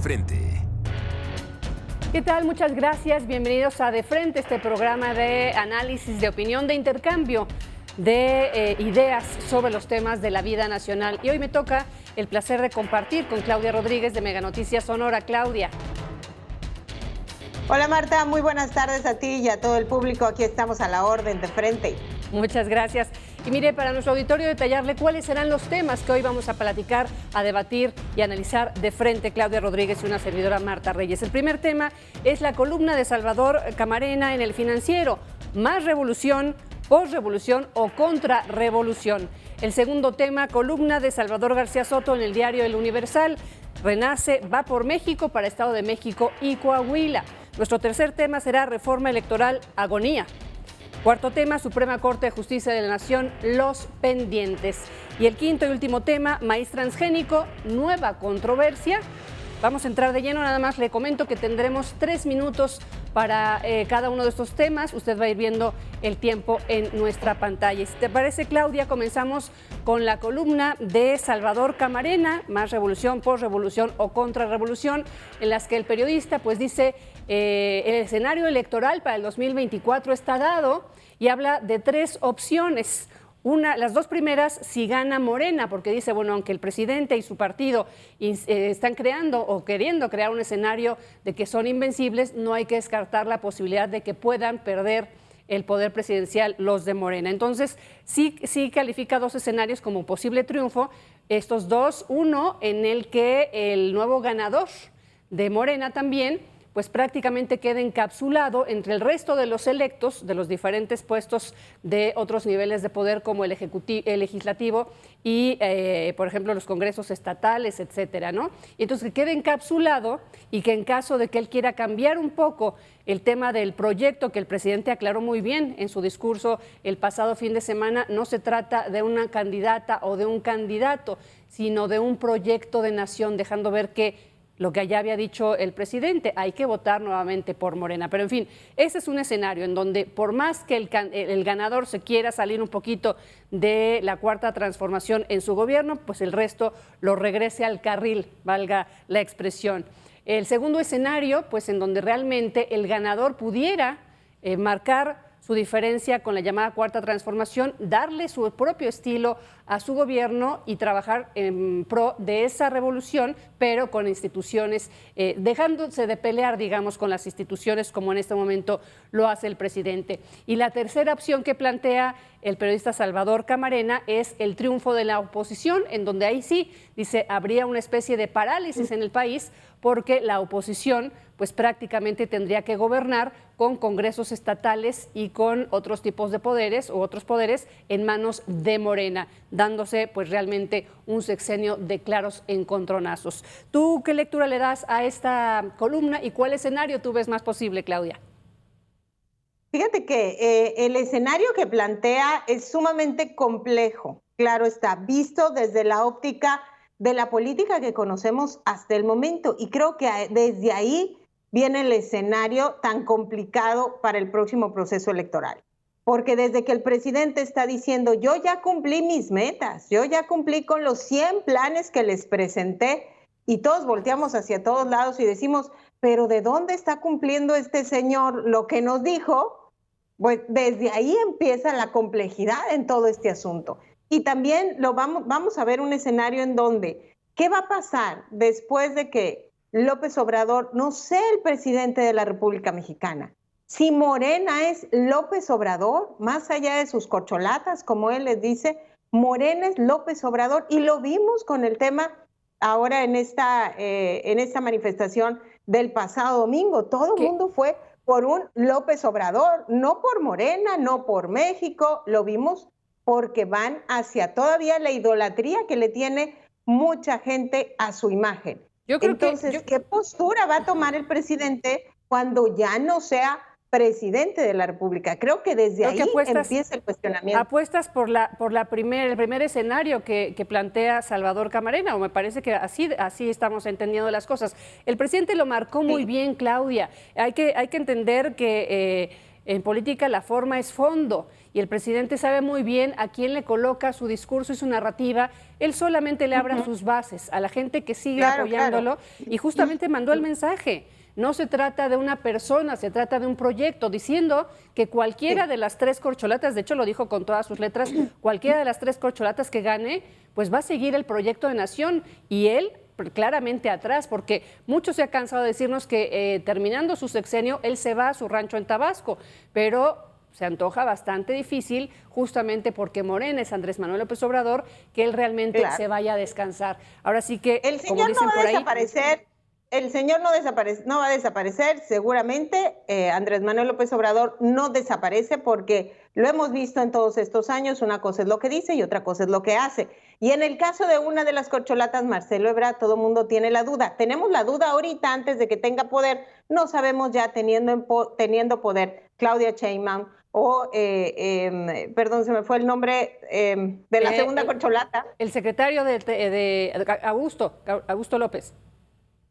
Frente. ¿Qué tal? Muchas gracias. Bienvenidos a De Frente, este programa de análisis, de opinión, de intercambio de ideas sobre los temas de la vida nacional. Y hoy me toca el placer de compartir con Claudia Rodríguez de Mega Noticias Sonora. Claudia. Hola Marta, muy buenas tardes a ti y a todo el público. Aquí estamos a la orden de frente. Muchas gracias. Y mire, para nuestro auditorio detallarle cuáles serán los temas que hoy vamos a platicar, a debatir y analizar de frente Claudia Rodríguez y una servidora Marta Reyes. El primer tema es la columna de Salvador Camarena en El Financiero. Más revolución, posrevolución o contrarrevolución. El segundo tema, columna de Salvador García Soto en el diario El Universal. Renace, va por México para Estado de México y Coahuila. Nuestro tercer tema será reforma electoral, agonía. Cuarto tema, Suprema Corte de Justicia de la Nación, los pendientes. Y el quinto y último tema, maíz transgénico, nueva controversia. Vamos a entrar de lleno, nada más le comento que tendremos 3 minutos para cada uno de estos temas. Usted va a ir viendo el tiempo en nuestra pantalla. Si te parece, Claudia, comenzamos con la columna de Salvador Camarena, más revolución, posrevolución o contrarrevolución, en las que el periodista pues dice el escenario electoral para el 2024 está dado y habla de 3 opciones. Las dos primeras, si gana Morena, porque dice, bueno, aunque el presidente y su partido están creando o queriendo crear un escenario de que son invencibles, no hay que descartar la posibilidad de que puedan perder el poder presidencial los de Morena. Entonces, sí califica 2 escenarios como posible triunfo. Estos dos, uno en el que el nuevo ganador de Morena también pues prácticamente queda encapsulado entre el resto de los electos de los diferentes puestos de otros niveles de poder como el legislativo y, por ejemplo, los congresos estatales, etcétera, ¿no? Y entonces que quede encapsulado y que en caso de que él quiera cambiar un poco el tema del proyecto que el presidente aclaró muy bien en su discurso el pasado fin de semana, no se trata de una candidata o de un candidato, sino de un proyecto de nación, dejando ver que lo que ya había dicho el presidente, hay que votar nuevamente por Morena. Pero en fin, ese es un escenario en donde por más que el ganador se quiera salir un poquito de la cuarta transformación en su gobierno, pues el resto lo regrese al carril, valga la expresión. El segundo escenario, pues en donde realmente el ganador pudiera marcar su diferencia con la llamada cuarta transformación, darle su propio estilo a su gobierno y trabajar en pro de esa revolución, pero con instituciones, dejándose de pelear, digamos, con las instituciones como en este momento lo hace el presidente. Y la tercera opción que plantea el periodista Salvador Camarena es el triunfo de la oposición, en donde ahí sí, dice, habría una especie de parálisis en el país porque la oposición pues prácticamente tendría que gobernar con congresos estatales y con otros tipos de poderes o otros poderes en manos de Morena, dándose pues realmente un sexenio de claros encontronazos. ¿Tú qué lectura le das a esta columna y cuál escenario tú ves más posible, Claudia? Fíjate que el escenario que plantea es sumamente complejo, claro está, visto desde la óptica de la política que conocemos hasta el momento, y creo que desde ahí viene el escenario tan complicado para el próximo proceso electoral. Porque desde que el presidente está diciendo, yo ya cumplí mis metas, yo ya cumplí con los 100 planes que les presenté, y todos volteamos hacia todos lados y decimos, pero ¿de dónde está cumpliendo este señor lo que nos dijo? Pues desde ahí empieza la complejidad en todo este asunto. Y también vamos a ver un escenario en donde, ¿qué va a pasar después de que López Obrador no sea el presidente de la República Mexicana? Si Morena es López Obrador, más allá de sus corcholatas, como él les dice, Morena es López Obrador, y lo vimos con el tema ahora en esta manifestación del pasado domingo. Todo el mundo fue por un López Obrador, no por Morena, no por México, lo vimos porque van hacia todavía la idolatría que le tiene mucha gente a su imagen. Entonces, ¿qué postura va a tomar el presidente cuando ya no sea presidente de la República? Creo que desde ahí empieza el cuestionamiento. ¿Apuestas por el primer escenario que plantea Salvador Camarena? O me parece que así estamos entendiendo las cosas. El presidente lo marcó muy bien, Claudia. Hay que entender que en política la forma es fondo y el presidente sabe muy bien a quién le coloca su discurso y su narrativa. Él solamente le abra sus bases a la gente que sigue apoyándolo y justamente mandó el mensaje. No se trata de una persona, se trata de un proyecto, diciendo que cualquiera de las 3 corcholatas, de hecho lo dijo con todas sus letras, cualquiera de las 3 corcholatas que gane, pues va a seguir el proyecto de nación y él claramente atrás, porque mucho se ha cansado de decirnos que terminando su sexenio, él se va a su rancho en Tabasco, pero se antoja bastante difícil justamente porque Morena es Andrés Manuel López Obrador, que él realmente se vaya a descansar. Ahora sí que, el señor como dicen no va por a ahí, desaparecer. El señor no va a desaparecer, seguramente. Andrés Manuel López Obrador no desaparece porque lo hemos visto en todos estos años. Una cosa es lo que dice y otra cosa es lo que hace. Y en el caso de una de las corcholatas, Marcelo Ebrard, todo el mundo tiene la duda. Tenemos la duda ahorita antes de que tenga poder. No sabemos ya teniendo poder Claudia Sheinbaum o, perdón, se me fue el nombre de la segunda corcholata. El secretario de Augusto López.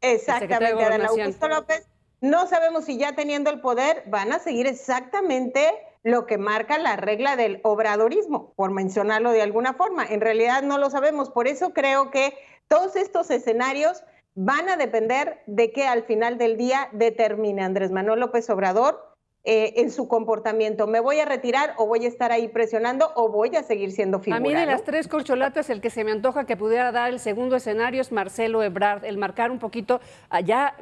Exactamente, Adán Augusto López. No sabemos si ya teniendo el poder van a seguir exactamente lo que marca la regla del obradorismo, por mencionarlo de alguna forma. En realidad no lo sabemos, por eso creo que todos estos escenarios van a depender de que al final del día determine Andrés Manuel López Obrador en su comportamiento. ¿Me voy a retirar o voy a estar ahí presionando o voy a seguir siendo figura? A mí de las 3 corcholatas, el que se me antoja que pudiera dar el segundo escenario es Marcelo Ebrard, el marcar un poquito, ya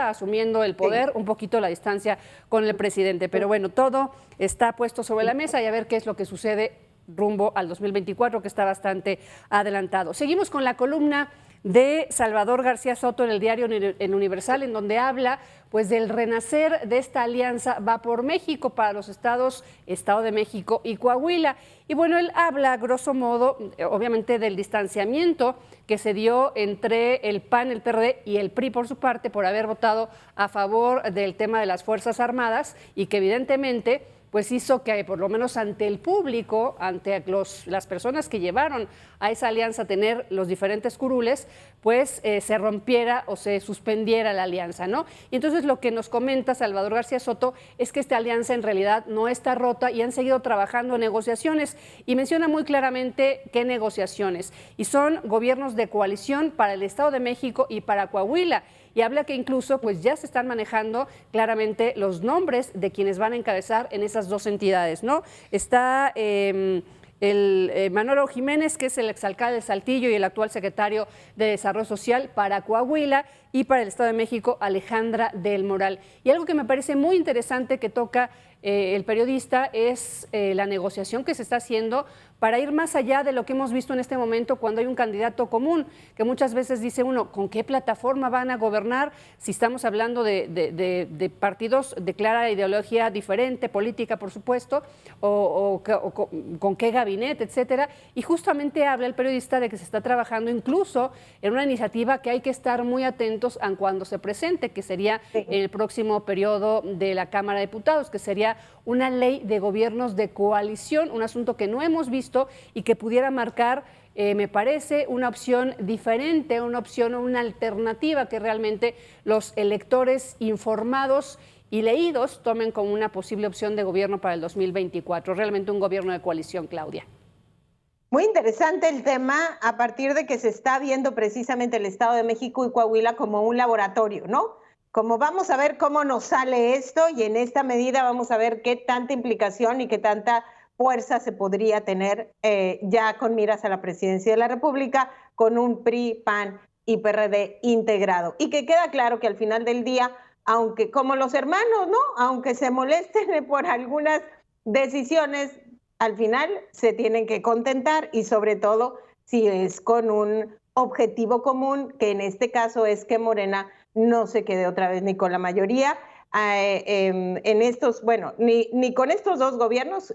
asumiendo el poder, un poquito la distancia con el presidente. Pero bueno, todo está puesto sobre la mesa y a ver qué es lo que sucede rumbo al 2024, que está bastante adelantado. Seguimos con la columna de Salvador García Soto en el diario en Universal, en donde habla pues del renacer de esta alianza Va por México para los estados, Estado de México y Coahuila. Y bueno, él habla grosso modo, obviamente, del distanciamiento que se dio entre el PAN, el PRD y el PRI por su parte por haber votado a favor del tema de las Fuerzas Armadas y que evidentemente pues hizo que por lo menos ante el público, ante las personas que llevaron a esa alianza a tener los diferentes curules, pues se rompiera o se suspendiera la alianza, ¿no? Y entonces lo que nos comenta Salvador García Soto es que esta alianza en realidad no está rota y han seguido trabajando en negociaciones y menciona muy claramente qué negociaciones. Y son gobiernos de coalición para el Estado de México y para Coahuila. Y habla que incluso pues ya se están manejando claramente los nombres de quienes van a encabezar en esas 2 entidades, ¿no? Está Manolo Jiménez, que es el exalcalde de Saltillo y el actual secretario de Desarrollo Social para Coahuila, y para el Estado de México, Alejandra del Moral. Y algo que me parece muy interesante que toca el periodista es la negociación que se está haciendo para ir más allá de lo que hemos visto en este momento cuando hay un candidato común, que muchas veces dice uno, ¿con qué plataforma van a gobernar? Si estamos hablando de partidos de clara ideología diferente, política por supuesto, o con qué gabinete, etcétera. Y justamente habla el periodista de que se está trabajando incluso en una iniciativa que hay que estar muy atentos a cuando se presente, que sería en el próximo periodo de la Cámara de Diputados, que sería una ley de gobiernos de coalición, un asunto que no hemos visto y que pudiera marcar, me parece, una opción diferente, una opción o una alternativa que realmente los electores informados y leídos tomen como una posible opción de gobierno para el 2024. Realmente un gobierno de coalición, Claudia. Muy interesante el tema a partir de que se está viendo precisamente el Estado de México y Coahuila como un laboratorio, ¿no? Como vamos a ver cómo nos sale esto y en esta medida vamos a ver qué tanta implicación y qué tanta fuerza se podría tener ya con miras a la presidencia de la República con un PRI, PAN y PRD integrado. Y que queda claro que al final del día, aunque como los hermanos, ¿no? Aunque se molesten por algunas decisiones, al final se tienen que contentar y sobre todo si es con un objetivo común, que en este caso es que Morena no se quede otra vez ni con la mayoría en estos, bueno, ni con estos 2 gobiernos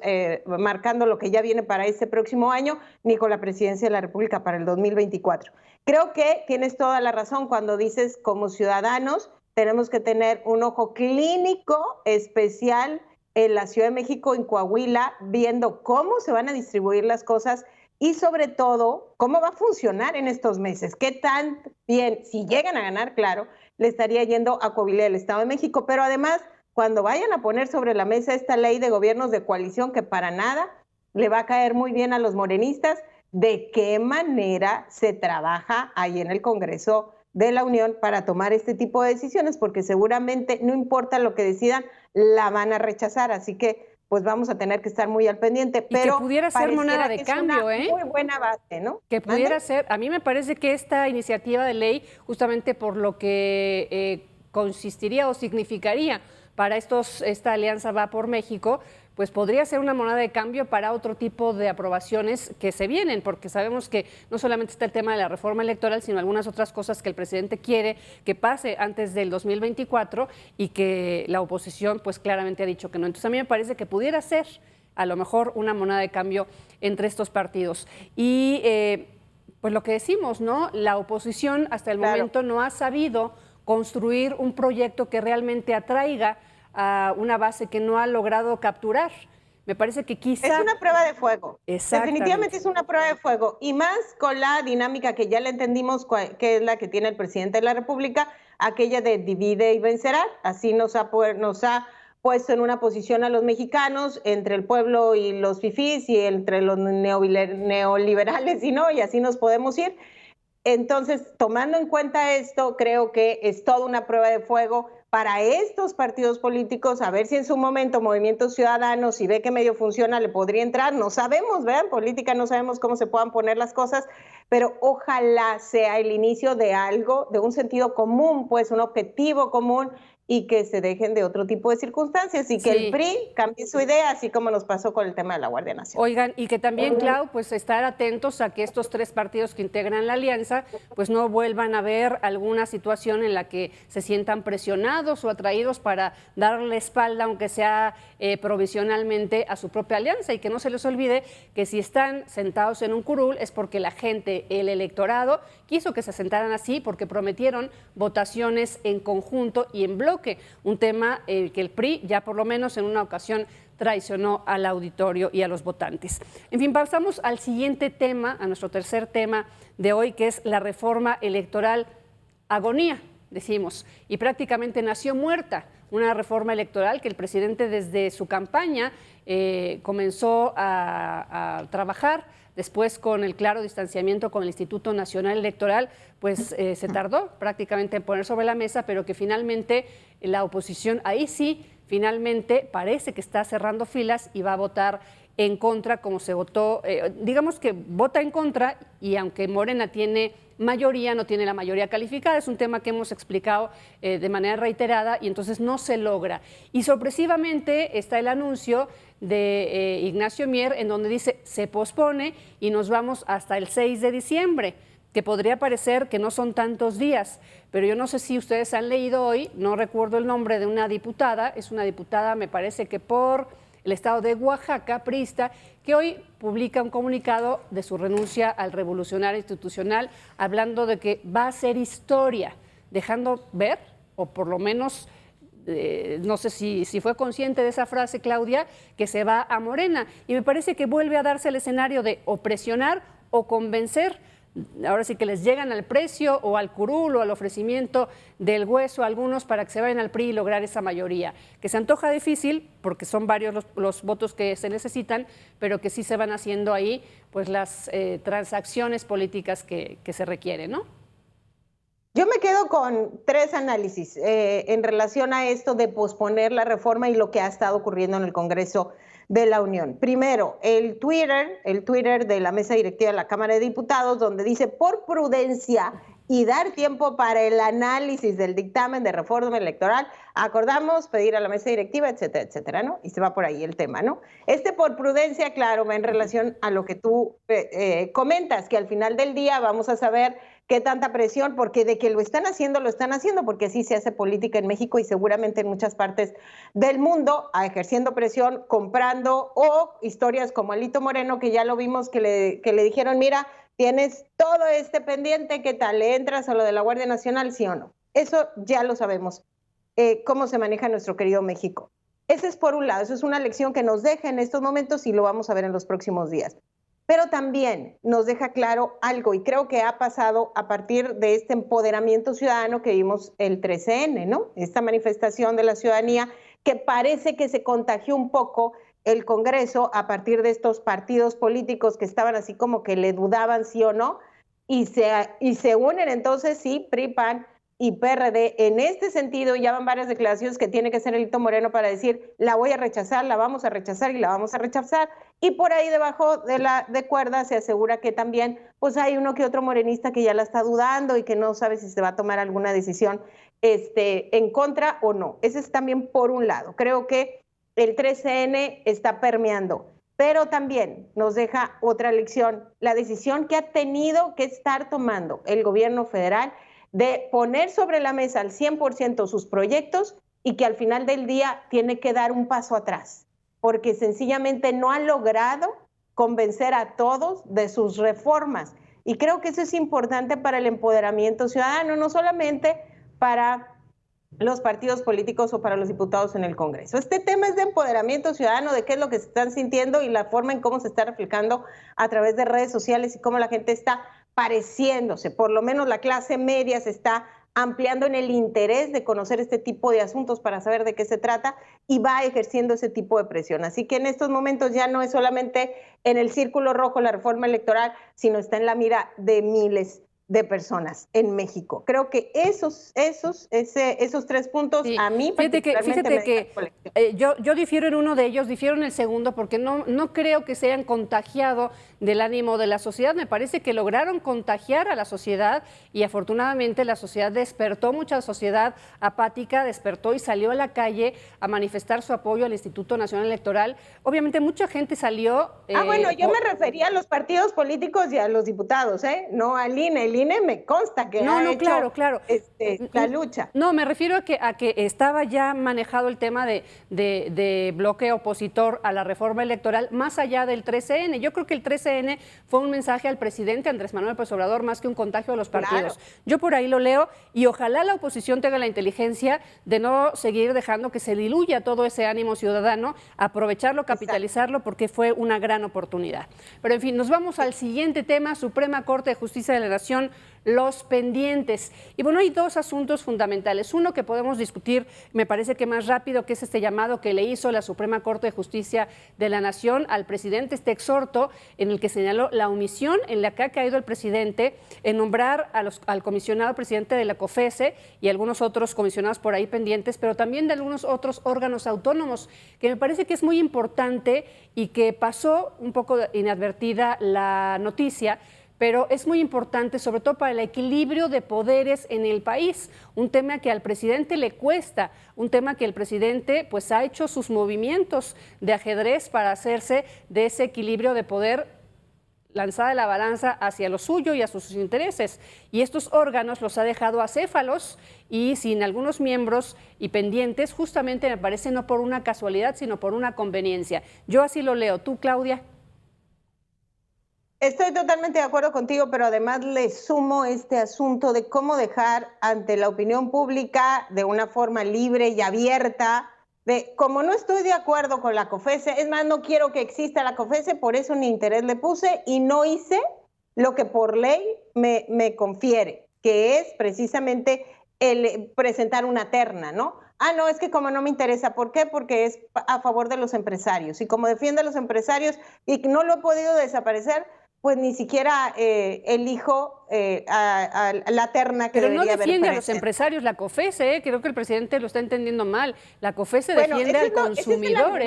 marcando lo que ya viene para este próximo año, ni con la presidencia de la República para el 2024. Creo que tienes toda la razón cuando dices como ciudadanos tenemos que tener un ojo clínico especial en la Ciudad de México, en Coahuila, viendo cómo se van a distribuir las cosas y sobre todo cómo va a funcionar en estos meses, qué tan bien, si llegan a ganar, claro, le estaría yendo a Coahuila del Estado de México, pero además cuando vayan a poner sobre la mesa esta ley de gobiernos de coalición que para nada le va a caer muy bien a los morenistas, de qué manera se trabaja ahí en el Congreso de la Unión para tomar este tipo de decisiones, porque seguramente no importa lo que decidan, la van a rechazar, así que pues vamos a tener que estar muy al pendiente, pero que pudiera ser moneda de cambio, es una muy buena base, ¿no? Que pudiera ser, a mí me parece que esta iniciativa de ley, justamente por lo que consistiría o significaría para esta alianza Va por México, pues podría ser una moneda de cambio para otro tipo de aprobaciones que se vienen, porque sabemos que no solamente está el tema de la reforma electoral, sino algunas otras cosas que el presidente quiere que pase antes del 2024 y que la oposición pues claramente ha dicho que no. Entonces a mí me parece que pudiera ser a lo mejor una moneda de cambio entre estos partidos. Y pues lo que decimos, ¿no? La oposición hasta el momento no ha sabido construir un proyecto que realmente atraiga a una base que no ha logrado capturar. Me parece que quizá... Es una prueba de fuego. Definitivamente es una prueba de fuego. Y más con la dinámica que ya le entendimos, que es la que tiene el presidente de la República, aquella de divide y vencerá. Así nos ha puesto en una posición a los mexicanos entre el pueblo y los fifís y entre los neoliberales y no, y así nos podemos ir. Entonces, tomando en cuenta esto, creo que es toda una prueba de fuego para estos partidos políticos, a ver si en su momento Movimiento Ciudadano, si ve que medio funciona, le podría entrar. No sabemos, ¿verdad? En política no sabemos cómo se puedan poner las cosas, pero ojalá sea el inicio de algo, de un sentido común, pues un objetivo común, y que se dejen de otro tipo de circunstancias y que el PRI cambie su idea, así como nos pasó con el tema de la Guardia Nacional. Oigan, y que también, Clau, pues estar atentos a que estos tres partidos que integran la alianza pues no vuelvan a ver alguna situación en la que se sientan presionados o atraídos para darle espalda, aunque sea provisionalmente, a su propia alianza, y que no se les olvide que si están sentados en un curul es porque la gente, el electorado, quiso que se sentaran así porque prometieron votaciones en conjunto y en bloque. Un tema que el PRI ya por lo menos en una ocasión traicionó al auditorio y a los votantes. En fin, pasamos al siguiente tema, a nuestro tercer tema de hoy, que es la reforma electoral. Agonía, decimos, y prácticamente nació muerta. Una reforma electoral que el presidente desde su campaña comenzó a trabajar. Después, con el claro distanciamiento con el Instituto Nacional Electoral, pues se tardó prácticamente en poner sobre la mesa, pero que finalmente la oposición ahí sí, finalmente parece que está cerrando filas y va a votar en contra, como se votó, digamos que vota en contra, y aunque Morena tiene mayoría, no tiene la mayoría calificada, es un tema que hemos explicado de manera reiterada, y entonces no se logra. Y sorpresivamente está el anuncio de Ignacio Mier, en donde dice se pospone y nos vamos hasta el 6 de diciembre, que podría parecer que no son tantos días, pero yo no sé si ustedes han leído hoy, no recuerdo el nombre de una diputada, es una diputada, me parece que por el estado de Oaxaca, priista, que hoy publica un comunicado de su renuncia al revolucionario institucional, hablando de que va a ser historia, dejando ver, o por lo menos, no sé si fue consciente de esa frase, Claudia, que se va a Morena. Y me parece que vuelve a darse el escenario de o presionar o convencer. Ahora sí que les llegan al precio o al curul o al ofrecimiento del hueso a algunos para que se vayan al PRI y lograr esa mayoría, que se antoja difícil porque son varios los votos que se necesitan, pero que sí se van haciendo ahí pues las transacciones políticas que se requieren, ¿no? Yo me quedo con tres análisis en relación a esto de posponer la reforma y lo que ha estado ocurriendo en el Congreso de la Unión. Primero, el Twitter de la mesa directiva de la Cámara de Diputados, donde dice, por prudencia y dar tiempo para el análisis del dictamen de reforma electoral, acordamos pedir a la mesa directiva, etcétera, etcétera, ¿no? Y se va por ahí el tema, ¿no? Por prudencia, claro, va en relación a lo que tú comentas, que al final del día vamos a saber qué tanta presión, porque de que lo están haciendo, porque así se hace política en México y seguramente en muchas partes del mundo, ejerciendo presión, comprando, o historias como Alito Moreno, que ya lo vimos, que le dijeron, mira, tienes todo este pendiente, ¿qué tal? ¿Le entras a lo de la Guardia Nacional, sí o no? Eso ya lo sabemos, cómo se maneja nuestro querido México. Ese es por un lado, eso es una lección que nos deja en estos momentos y lo vamos a ver en los próximos días. Pero también nos deja claro algo, y creo que ha pasado a partir de este empoderamiento ciudadano que vimos el 13N, ¿no? Esta manifestación de la ciudadanía que parece que se contagió un poco el Congreso a partir de estos partidos políticos que estaban así como que le dudaban sí o no, y se unen entonces, sí, PRI, PAN y PRD. En este sentido, ya van varias declaraciones que tiene que hacer Alito Moreno para decir, la voy a rechazar, la vamos a rechazar y la vamos a rechazar. Y por ahí debajo de cuerda se asegura que también pues hay uno que otro morenista que ya la está dudando y que no sabe si se va a tomar alguna decisión en contra o no. Ese es también por un lado. Creo que el 13N está permeando, pero también nos deja otra lección, la decisión que ha tenido que estar tomando el gobierno federal de poner sobre la mesa al 100% sus proyectos y que al final del día tiene que dar un paso atrás, porque sencillamente no ha logrado convencer a todos de sus reformas. Y creo que eso es importante para el empoderamiento ciudadano, no solamente para los partidos políticos o para los diputados en el Congreso. Este tema es de empoderamiento ciudadano, de qué es lo que se están sintiendo y la forma en cómo se está reflejando a través de redes sociales y cómo la gente está pareciéndose, por lo menos la clase media se está ampliando en el interés de conocer este tipo de asuntos para saber de qué se trata y va ejerciendo ese tipo de presión. Así que en estos momentos ya no es solamente en el círculo rojo la reforma electoral, sino está en la mira de miles de personas en México. Creo que esos 3 puntos sí. a mí Fíjate particularmente que yo difiero en uno de ellos, difiero en el segundo, porque no creo que se hayan contagiado del ánimo de la sociedad. Me parece que lograron contagiar a la sociedad y afortunadamente la sociedad despertó, mucha sociedad apática despertó y salió a la calle a manifestar su apoyo al Instituto Nacional Electoral. Obviamente mucha gente salió... bueno, yo me refería a los partidos políticos y a los diputados, no al INE. El INE me consta que ha hecho claro. La lucha. No, me refiero a que estaba ya manejado el tema de bloque opositor a la reforma electoral más allá del 13N. Yo creo que el 13N fue un mensaje al presidente Andrés Manuel López Obrador más que un contagio de los partidos. Claro. Yo por ahí lo leo y ojalá la oposición tenga la inteligencia de no seguir dejando que se diluya todo ese ánimo ciudadano, aprovecharlo, capitalizarlo, porque fue una gran oportunidad. Pero en fin, nos vamos al siguiente tema, Suprema Corte de Justicia de la Nación, los pendientes. Y bueno, hay 2 asuntos fundamentales. Uno que podemos discutir, me parece que más rápido, que es este llamado que le hizo la Suprema Corte de Justicia de la Nación al presidente, este exhorto en el que señaló la omisión en la que ha caído el presidente en nombrar al comisionado presidente de la COFESE y algunos otros comisionados por ahí pendientes, pero también de algunos otros órganos autónomos, que me parece que es muy importante y que pasó un poco inadvertida la noticia, pero es muy importante, sobre todo para el equilibrio de poderes en el país, un tema que al presidente le cuesta, un tema que el presidente pues ha hecho sus movimientos de ajedrez para hacerse de ese equilibrio de poder, lanzada la balanza hacia lo suyo y a sus intereses. Y estos órganos los ha dejado acéfalos y sin algunos miembros y pendientes, justamente me parece no por una casualidad, sino por una conveniencia. Yo así lo leo. ¿Tú, Claudia? Estoy totalmente de acuerdo contigo, pero además le sumo este asunto de cómo dejar ante la opinión pública de una forma libre y abierta, de como no estoy de acuerdo con la COFESE, es más, no quiero que exista la COFESE, por eso ni interés le puse y no hice lo que por ley me confiere, que es precisamente el presentar una terna, ¿no? No, es que como no me interesa, ¿por qué? Porque es a favor de los empresarios y como defiende a los empresarios y no lo he podido desaparecer, pues ni siquiera elijo a la terna que debería haber. Pero no defiende a los empresarios la COFESE, creo que el presidente lo está entendiendo mal. La COFESE defiende al consumidor,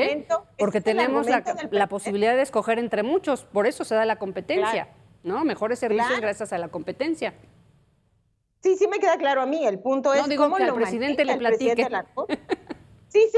porque tenemos la posibilidad de escoger entre muchos, por eso se da la competencia, claro, ¿no? Mejores servicios gracias a la competencia. Sí, sí me queda claro a mí, el punto es cómo lo presidente le platique. Sí,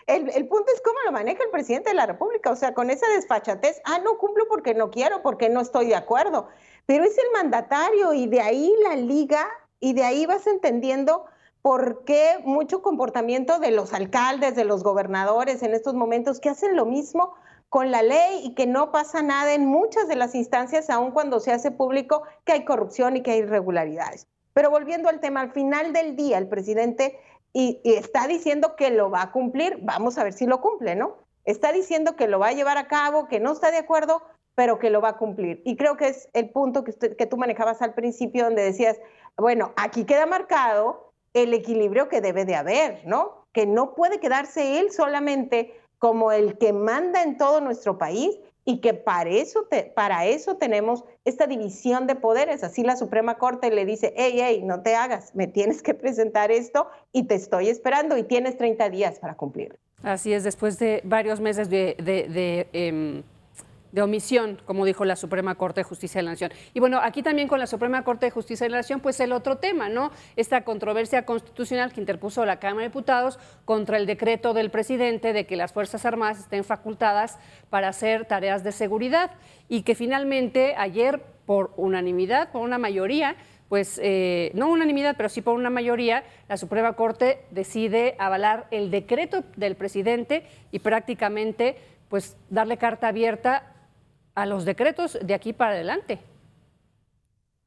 el punto es cómo lo maneja el presidente de la República, o sea, con esa desfachatez, no cumplo porque no quiero, porque no estoy de acuerdo, pero es el mandatario y de ahí la liga y de ahí vas entendiendo por qué mucho comportamiento de los alcaldes, de los gobernadores en estos momentos que hacen lo mismo con la ley y que no pasa nada en muchas de las instancias, aun cuando se hace público que hay corrupción y que hay irregularidades. Pero volviendo al tema, al final del día el presidente y está diciendo que lo va a cumplir, vamos a ver si lo cumple, ¿no? Está diciendo que lo va a llevar a cabo, que no está de acuerdo, pero que lo va a cumplir. Y creo que es el punto que tú manejabas al principio, donde decías, bueno, aquí queda marcado el equilibrio que debe de haber, ¿no? que no puede quedarse él solamente como el que manda en todo nuestro país y que para eso tenemos esta división de poderes. Así la Suprema Corte le dice, hey, no te hagas, me tienes que presentar esto y te estoy esperando y tienes 30 días para cumplirlo. Así es, después de varios meses de omisión, como dijo la Suprema Corte de Justicia de la Nación. Y bueno, aquí también con la Suprema Corte de Justicia de la Nación, pues el otro tema, ¿no? Esta controversia constitucional que interpuso la Cámara de Diputados contra el decreto del presidente de que las Fuerzas Armadas estén facultadas para hacer tareas de seguridad y que finalmente ayer, por unanimidad, por una mayoría, pues no unanimidad, pero sí por una mayoría, la Suprema Corte decide avalar el decreto del presidente y prácticamente pues darle carta abierta a los decretos de aquí para adelante.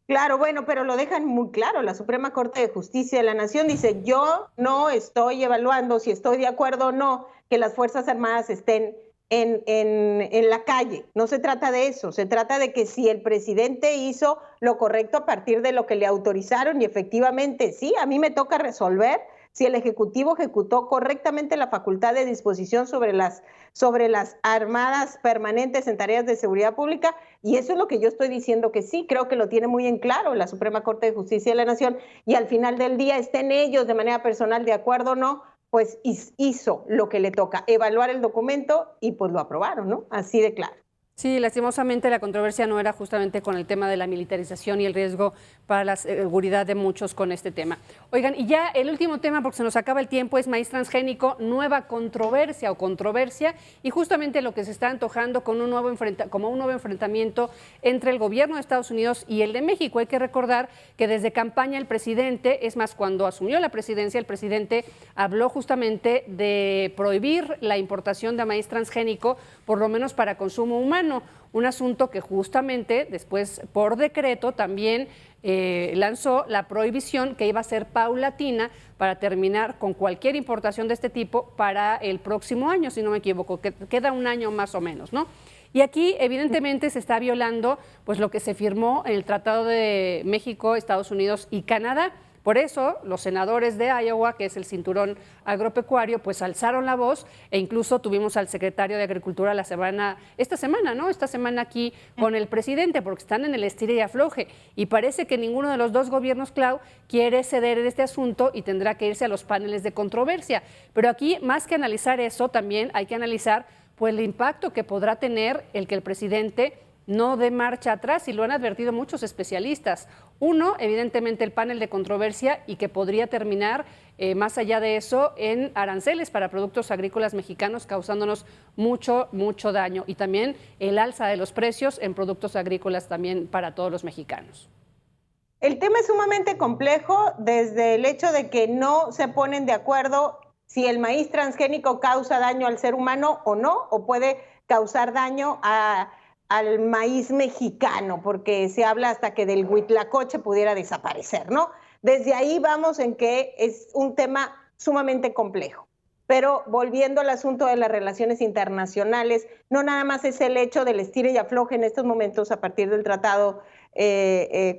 Claro, bueno, pero lo dejan muy claro. La Suprema Corte de Justicia de la Nación dice, yo no estoy evaluando si estoy de acuerdo o no que las Fuerzas Armadas estén en la calle. No se trata de eso, se trata de que si el presidente hizo lo correcto a partir de lo que le autorizaron y efectivamente sí, a mí me toca resolver si el Ejecutivo ejecutó correctamente la facultad de disposición sobre las armadas permanentes en tareas de seguridad pública, y eso es lo que yo estoy diciendo que sí, creo que lo tiene muy en claro la Suprema Corte de Justicia de la Nación, y al final del día estén ellos de manera personal de acuerdo o no, pues hizo lo que le toca, evaluar el documento y pues lo aprobaron, ¿no? Así de claro. Sí, lastimosamente la controversia no era justamente con el tema de la militarización y el riesgo para la seguridad de muchos con este tema. Oigan, y ya el último tema, porque se nos acaba el tiempo, es maíz transgénico, nueva controversia y justamente lo que se está antojando con un nuevo enfrentamiento entre el gobierno de Estados Unidos y el de México. Hay que recordar que desde campaña el presidente, es más, cuando asumió la presidencia, el presidente habló justamente de prohibir la importación de maíz transgénico, por lo menos para consumo humano, un asunto que justamente después por decreto también lanzó la prohibición que iba a ser paulatina para terminar con cualquier importación de este tipo para el próximo año, si no me equivoco, que queda un año más o menos, ¿no? Y aquí evidentemente se está violando pues lo que se firmó en el Tratado de México, Estados Unidos y Canadá. Por eso, los senadores de Iowa, que es el cinturón agropecuario, pues alzaron la voz e incluso tuvimos al secretario de Agricultura esta semana aquí con el presidente, porque están en el estire y afloje. Y parece que ninguno de los dos gobiernos, Clau, quiere ceder en este asunto y tendrá que irse a los paneles de controversia. Pero aquí, más que analizar eso, también hay que analizar pues el impacto que podrá tener el que el presidente no dé marcha atrás, y lo han advertido muchos especialistas. Uno, evidentemente, el panel de controversia y que podría terminar, más allá de eso, en aranceles para productos agrícolas mexicanos, causándonos mucho daño. Y también el alza de los precios en productos agrícolas también para todos los mexicanos. El tema es sumamente complejo desde el hecho de que no se ponen de acuerdo si el maíz transgénico causa daño al ser humano o no, o puede causar daño al maíz mexicano, porque se habla hasta que del huitlacoche pudiera desaparecer, ¿no? Desde ahí vamos en que es un tema sumamente complejo. Pero volviendo al asunto de las relaciones internacionales, no nada más es el hecho del estire y afloje en estos momentos a partir del tratado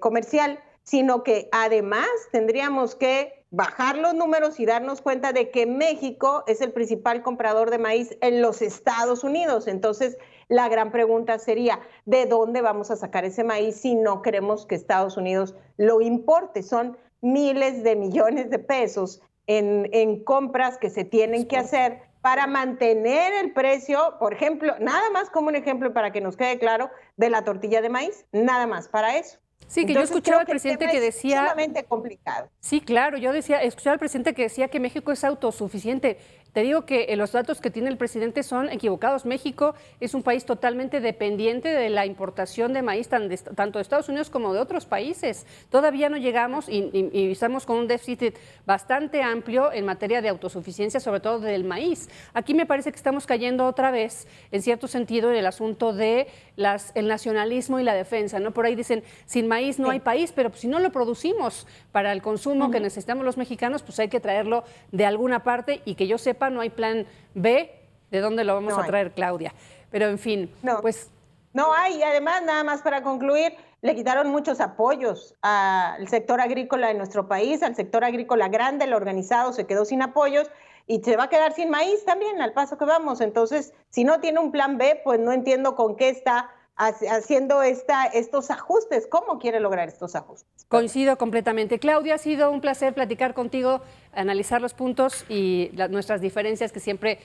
comercial, sino que además tendríamos que bajar los números y darnos cuenta de que México es el principal comprador de maíz en los Estados Unidos. Entonces, la gran pregunta sería, ¿de dónde vamos a sacar ese maíz si no queremos que Estados Unidos lo importe? Son miles de millones de pesos en compras que se tienen que hacer para mantener el precio, por ejemplo, nada más como un ejemplo para que nos quede claro, de la tortilla de maíz, nada más para eso. Sí, que entonces, yo escuchaba al presidente que decía... Es sumamente complicado. Sí, claro, escuchaba al presidente que decía que México es autosuficiente. Te digo que los datos que tiene el presidente son equivocados. México es un país totalmente dependiente de la importación de maíz, tanto de Estados Unidos como de otros países. Todavía no llegamos y estamos con un déficit bastante amplio en materia de autosuficiencia, sobre todo del maíz. Aquí me parece que estamos cayendo otra vez, en cierto sentido, en el asunto de el nacionalismo y la defensa, ¿no? Por ahí dicen, sin maíz no hay país, pero si no lo producimos para el consumo que necesitamos los mexicanos, pues hay que traerlo de alguna parte, y que yo sepa, no hay plan B de dónde lo vamos a traer, Claudia. Pero en fin, pues... No hay, y además, nada más para concluir, le quitaron muchos apoyos al sector agrícola de nuestro país, al sector agrícola grande, el organizado se quedó sin apoyos, y se va a quedar sin maíz también al paso que vamos. Entonces, si no tiene un plan B, pues no entiendo con qué está haciendo estos ajustes. ¿Cómo quiere lograr estos ajustes? Coincido completamente. Claudia, ha sido un placer platicar contigo, analizar los puntos y nuestras diferencias que siempre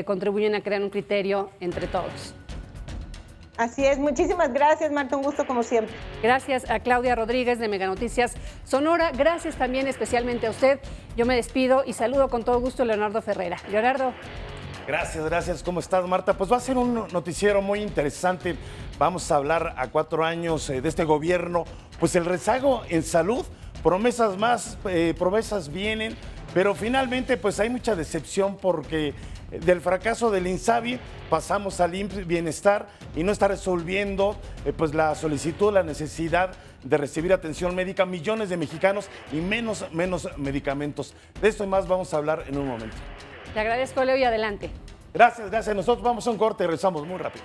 contribuyen a crear un criterio entre todos. Así es, muchísimas gracias, Marta, un gusto como siempre. Gracias a Claudia Rodríguez de Mega Noticias Sonora, gracias también especialmente a usted. Yo me despido y saludo con todo gusto a Leonardo Ferrera. Leonardo. Gracias. ¿Cómo estás, Marta? Pues va a ser un noticiero muy interesante. Vamos a hablar a 4 años de este gobierno. Pues el rezago en salud, promesas más, promesas vienen, pero finalmente pues hay mucha decepción porque del fracaso del INSABI pasamos al IMSS Bienestar y no está resolviendo pues la solicitud, la necesidad de recibir atención médica, millones de mexicanos y menos medicamentos. De esto y más vamos a hablar en un momento. Te agradezco, Leo, y adelante. Gracias. Nosotros vamos a un corte y regresamos muy rápido.